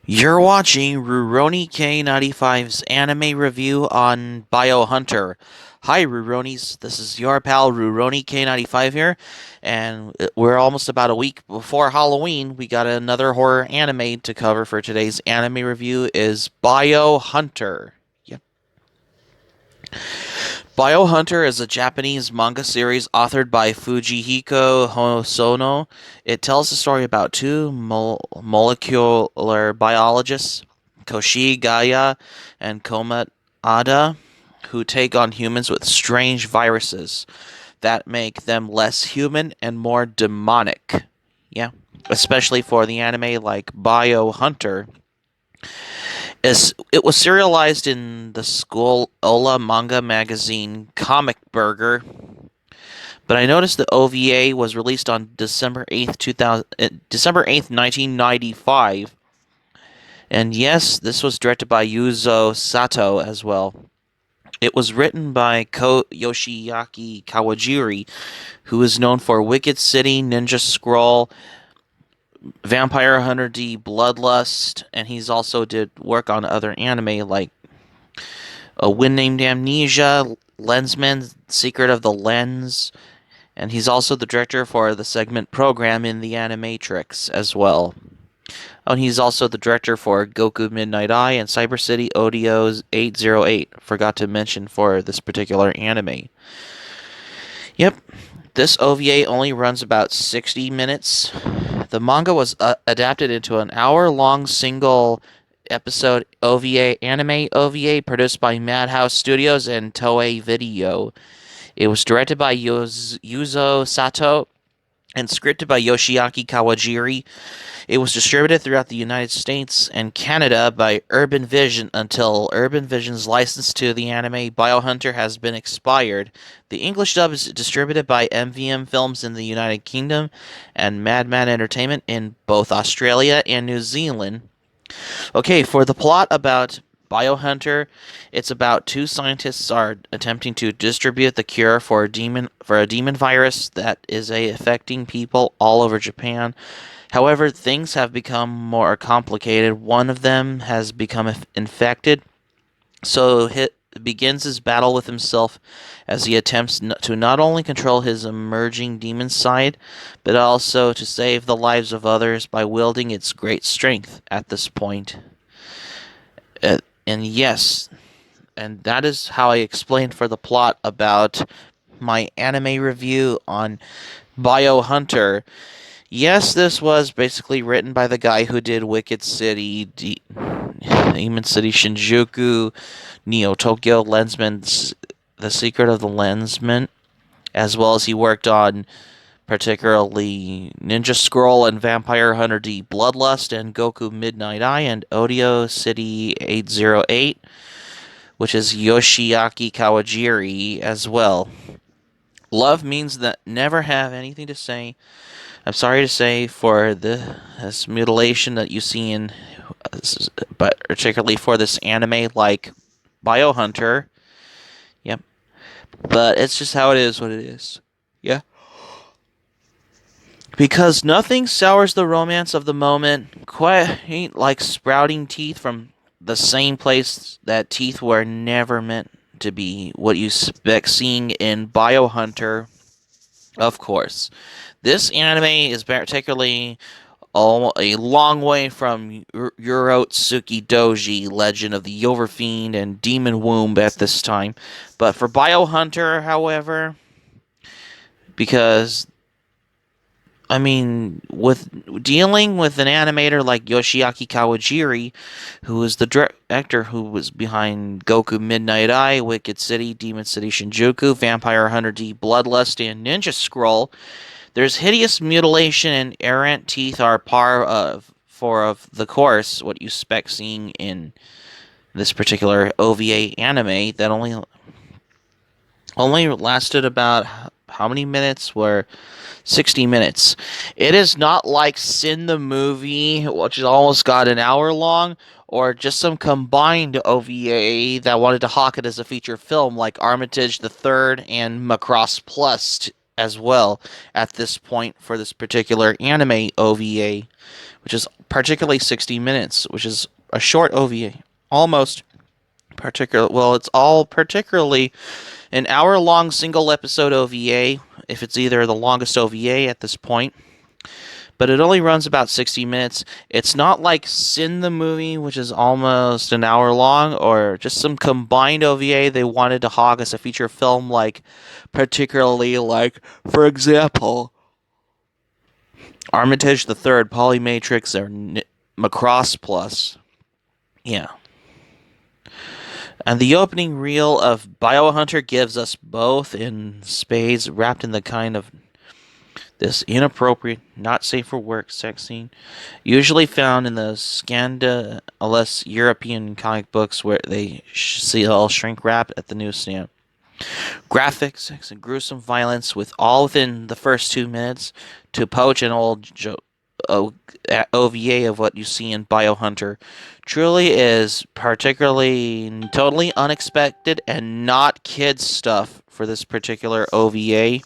You're watching Rurouni K95's anime review on Bio Hunter. Hi, Ruronis. This is your pal Rurouni K95 here, and we're almost about a week before Halloween. We got another horror anime to cover for today's anime review is Bio Hunter. Yep. Bio Hunter is a Japanese manga series authored by Fujihiko Hosono. It tells the story about two molecular biologists, Koshi Gaya and Komat Ada, who take on humans with strange viruses that make them less human and more demonic. Yeah, especially for the anime like Bio Hunter. It was serialized in the school Ola manga magazine Comic Burger, but I noticed the OVA was released on December 8th, 1995. And yes, this was directed by Yuzo Sato as well. It was written by Yoshiaki Kawajiri, who is known for Wicked City, Ninja Scroll, Vampire Hunter D, Bloodlust, and he's also did work on other anime like A Wind Named Amnesia, Lensman, Secret of the Lens, and he's also the director for the segment program in the Animatrix as well. Oh, and he's also the director for Goku Midnight Eye and Cyber City Odio's 808. Forgot to mention for this particular anime. Yep, this OVA only runs about 60 minutes. The manga was adapted into an hour-long single episode OVA anime OVA produced by Madhouse Studios and Toei Video. It was directed by Yuzo Sato and scripted by Yoshiaki Kawajiri. It was distributed throughout the United States and Canada by Urban Vision until Urban Vision's license to the anime Biohunter has been expired. The English dub is distributed by MVM Films in the United Kingdom and Madman Entertainment in both Australia and New Zealand. Okay, for the plot about Biohunter, it's about two scientists are attempting to distribute the cure for a demon virus that is affecting people all over Japan. However, things have become more complicated. One of them has become infected, so he begins his battle with himself as he attempts to not only control his emerging demon side, but also to save the lives of others by wielding its great strength at this point. And yes, and that is how I explained for the plot about my anime review on Bio Hunter. Yes, this was basically written by the guy who did Wicked City, Demon City Shinjuku, Neo Tokyo Lensman, The Secret of the Lensman, as well as he worked on particularly Ninja Scroll and Vampire Hunter D Bloodlust and Goku Midnight Eye and Odio City 808, which is Yoshiaki Kawajiri as well. Love means that never have anything to say. I'm sorry to say for this mutilation that you see in, but particularly for this anime like Bio Hunter. Yep. But it's just how it is, what it is. Yeah. Because nothing sours the romance of the moment quite like sprouting teeth from the same place that teeth were never meant to be. What you expect seeing in Bio Hunter, of course. This anime is particularly a long way from Urotsuki Doji, Legend of the Overfiend, and Demon Womb at this time. But for Bio Hunter, however, because with dealing with an animator like Yoshiaki Kawajiri, who is the director who was behind Goku Midnight Eye, Wicked City, Demon City Shinjuku, Vampire Hunter D Bloodlust, and Ninja Scroll, there's hideous mutilation and errant teeth are par of the course, what you expect seeing in this particular OVA anime that only lasted about how many minutes were 60 minutes. It is not like Sin the movie, which is almost got an hour long, or just some combined OVA that wanted to hawk it as a feature film like Armitage the Third and Macross Plus as well at this point for this particular anime OVA, which is particularly 60 minutes, which is a short OVA. Almost it's all particularly an hour long single episode OVA, if it's either the longest OVA at this point, but it only runs about 60 minutes. It's not like Sin the movie, which is almost an hour long, or just some combined OVA they wanted to hog as a feature film, like, particularly, like, for example, Armitage the Third, Polymatrix, or Macross Plus. Yeah. And the opening reel of Bio Hunter gives us both in spades, wrapped in the kind of this inappropriate, not safe for work sex scene, usually found in the scandalous European comic books where they see all shrink wrap at the newsstand. Graphic sex and gruesome violence, with all within the first 2 minutes, to poach an old OVA of what you see in Bio Hunter, truly is particularly totally unexpected and not kids stuff for this particular OVA.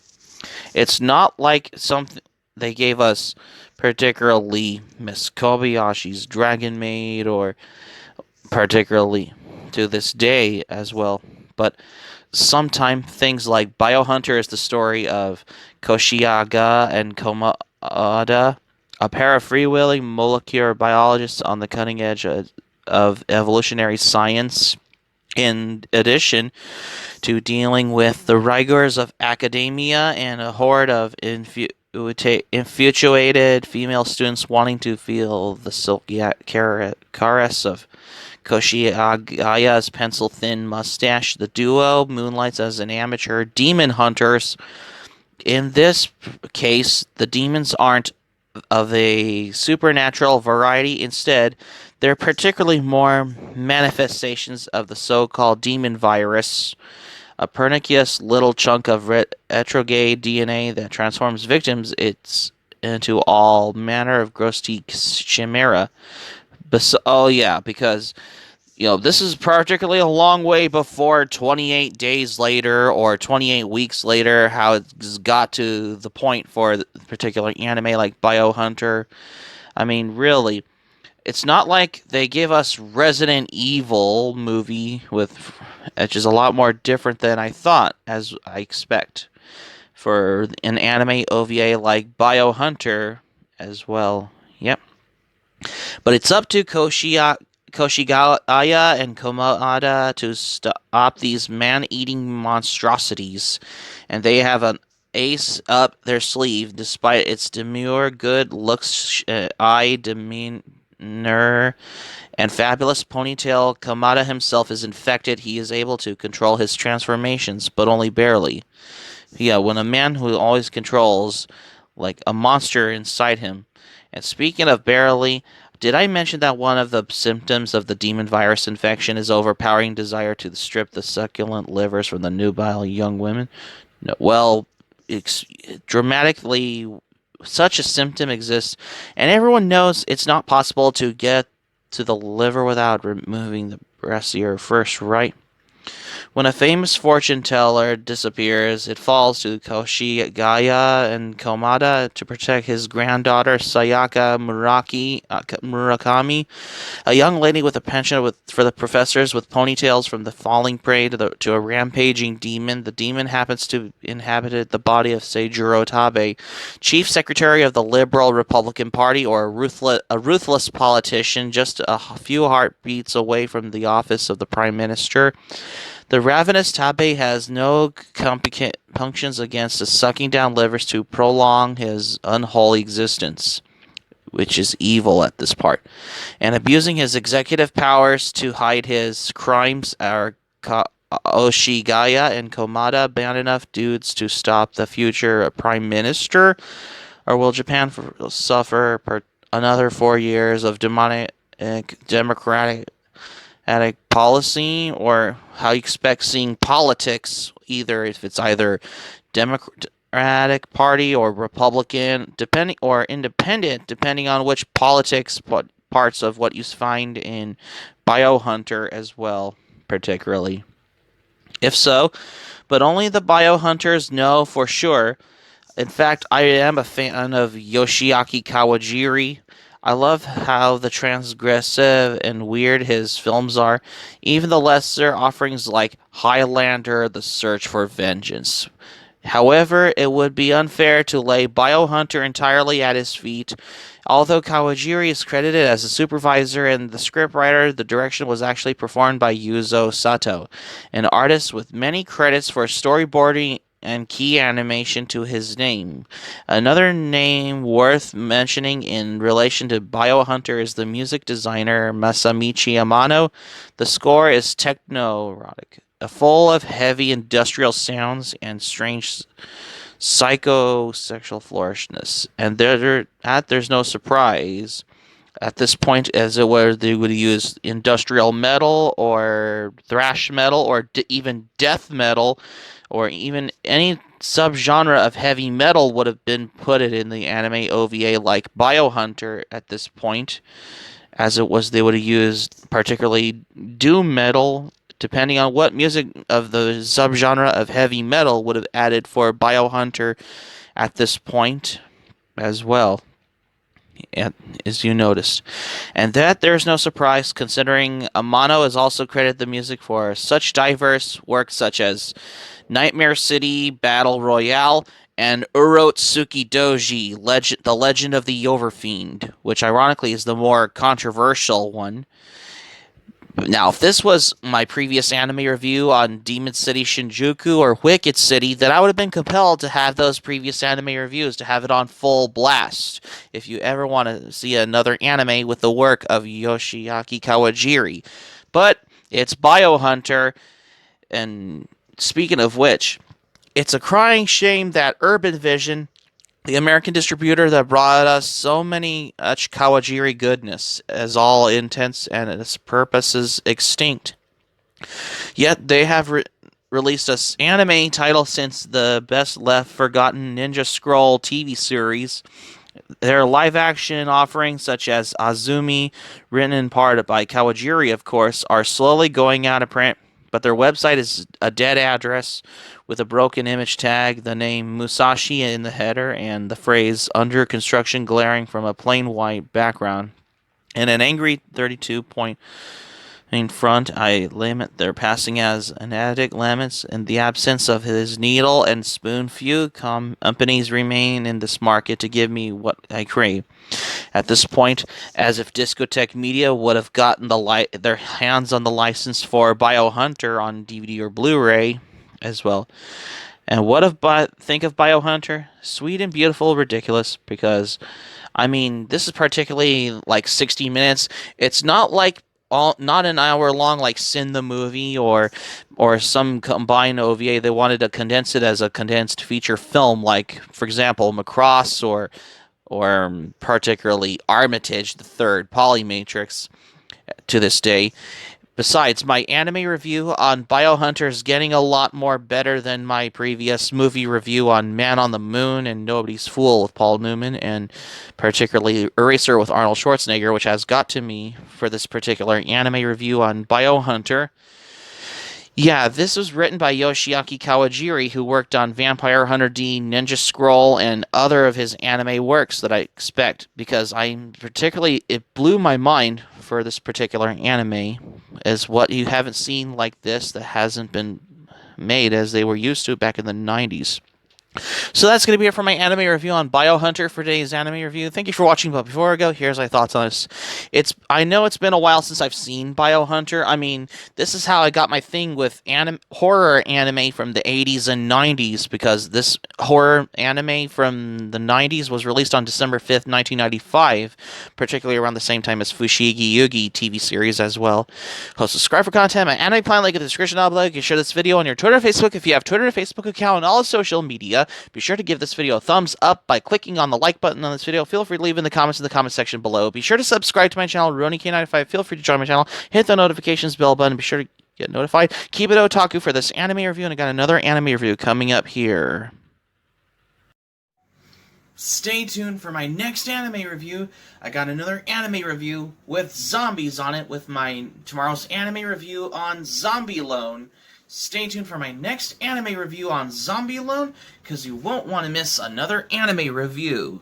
It's not like something they gave us, particularly Miss Kobayashi's Dragon Maid, or particularly to this day as well. But sometimes things like Bio Hunter is the story of Koshiaga and Komada, a pair of freewheeling molecular biologists on the cutting edge of evolutionary science. In addition to dealing with the rigors of academia and a horde of infatuated female students wanting to feel the silky caress of Koshiagaya's pencil-thin mustache, the duo moonlights as an amateur demon hunters. In this case, the demons aren't of a supernatural variety. Instead, they're particularly more manifestations of the so-called demon virus, a pernicious little chunk of retrograde DNA that transforms victims into all manner of grotesque chimera. Because this is particularly a long way before 28 days later or 28 weeks later, how it's got to the point for the particular anime like Bio Hunter. I mean, really, it's not like they give us Resident Evil movie, which is a lot more different than I thought, as I expect, for an anime OVA like Bio Hunter as well. Yep. But it's up to Koshigaya and Komada to stop these man-eating monstrosities, and they have an ace up their sleeve, despite its demure good looks, eye demeanor, and fabulous ponytail. Komada himself is infected. He is able to control his transformations, but only barely. Yeah, when a man who always controls, like a monster inside him. And speaking of barely, did I mention that one of the symptoms of the demon virus infection is overpowering desire to strip the succulent livers from the nubile young women? No, well, dramatically, such a symptom exists, and everyone knows it's not possible to get to the liver without removing the brassiere first, right? When a famous fortune teller disappears, it falls to Koshigaya and Komada to protect his granddaughter Sayaka Murakami, a young lady with a penchant for the professors with ponytails, from the falling prey to a rampaging demon. The demon happens to inhabit the body of Seijiro Tabe, chief secretary of the Liberal Republican Party, or a ruthless politician just a few heartbeats away from the office of the Prime Minister. The ravenous Tabe has no compunctions against the sucking down livers to prolong his unholy existence, which is evil at this part, and abusing his executive powers to hide his crimes. Are Oshigaya and Komada bad enough dudes to stop the future Prime Minister, or will Japan suffer another 4 years of democratic policy, or how you expect seeing politics, if it's either Democratic Party or Republican, or independent, depending on which parts of what you find in Bio Hunter as well, particularly. If so, but only the Bio Hunters know for sure, In fact, I am a fan of Yoshiaki Kawajiri. I love how the transgressive and weird his films are, even the lesser offerings like Highlander, The Search for Vengeance. However, it would be unfair to lay Biohunter entirely at his feet. Although Kawajiri is credited as a supervisor and the scriptwriter, the direction was actually performed by Yuzo Sato, an artist with many credits for storyboarding and key animation to his name. Another name worth mentioning in relation to Biohunter is the music designer Masamichi Amano. The score is techno-erotic, full of heavy industrial sounds and strange psychosexual flourishness. And there's no surprise at this point, as it were, they would use industrial metal or thrash metal or even death metal or even any subgenre of heavy metal would have been put it in the anime OVA like Biohunter at this point, as it was they would have used particularly doom metal depending on what music of the subgenre of heavy metal would have added for Biohunter at this point as well, as you noticed. And that there's no surprise, considering Amano is also credited the music for such diverse works such as Nightmare City, Battle Royale, and Urotsuki Doji, The Legend of the Overfiend, which ironically is the more controversial one. Now, if this was my previous anime review on Demon City Shinjuku or Wicked City, then I would have been compelled to have those previous anime reviews, to have it on full blast. If you ever want to see another anime with the work of Yoshiaki Kawajiri. But it's Biohunter, and speaking of which, it's a crying shame that Urban Vision, the American distributor that brought us so many Kawajiri goodness, as all intents and its purposes extinct. Yet they have released an anime title since the best left forgotten Ninja Scroll TV series. Their live action offerings, such as Azumi, written in part by Kawajiri, of course, are slowly going out of print, but their website is a dead address with a broken image tag, the name Musashi in the header, and the phrase under construction glaring from a plain white background. And an angry 32 point in front, I lament their passing as an addict laments in the absence of his needle and spoon. Few companies remain in this market to give me what I crave. At this point, as if Discotheque Media would have gotten their hands on the license for Biohunter on DVD or Blu-ray as well. And what of think of Biohunter? Sweet and beautiful, ridiculous, because I mean, this is particularly like 60 minutes. It's not like not an hour long like Sin the movie or some combined OVA. They wanted to condense it as a condensed feature film, like for example Macross or particularly Armitage, the third Polymatrix to this day. Besides, my anime review on Biohunter is getting a lot more better than my previous movie review on Man on the Moon and Nobody's Fool with Paul Newman, and particularly Eraser with Arnold Schwarzenegger, which has got to me for this particular anime review on Biohunter. Yeah, this was written by Yoshiaki Kawajiri, who worked on Vampire Hunter D, Ninja Scroll, and other of his anime works that I expect, because it blew my mind for this particular anime, as what you haven't seen like this that hasn't been made as they were used to back in the 90s. So that's going to be it for my anime review on Biohunter for today's anime review. Thank you for watching, but before I go, here's my thoughts on this. I know it's been a while since I've seen Biohunter. I mean, this is how I got my thing with horror anime from the 80s and 90s, because this horror anime from the 90s was released on December 5th, 1995, particularly around the same time as Fushigi Yugi TV series as well. Subscribe for content. My anime plan link in the description down below. You can share this video on your Twitter and Facebook if you have Twitter and Facebook account and all social media. Be sure to give this video a thumbs up by clicking on the like button on this video. Feel free to leave in the comments in the comment section below. Be sure to subscribe to my channel, RoniK95. Feel free to join my channel. Hit the notifications bell button. Be sure to get notified. Keep it otaku for this anime review, and I got another anime review coming up here. Stay tuned for my next anime review. I got another anime review with zombies on it with my tomorrow's anime review on Zombie Loan. Stay tuned for my next anime review on Zombie Alone, because you won't want to miss another anime review.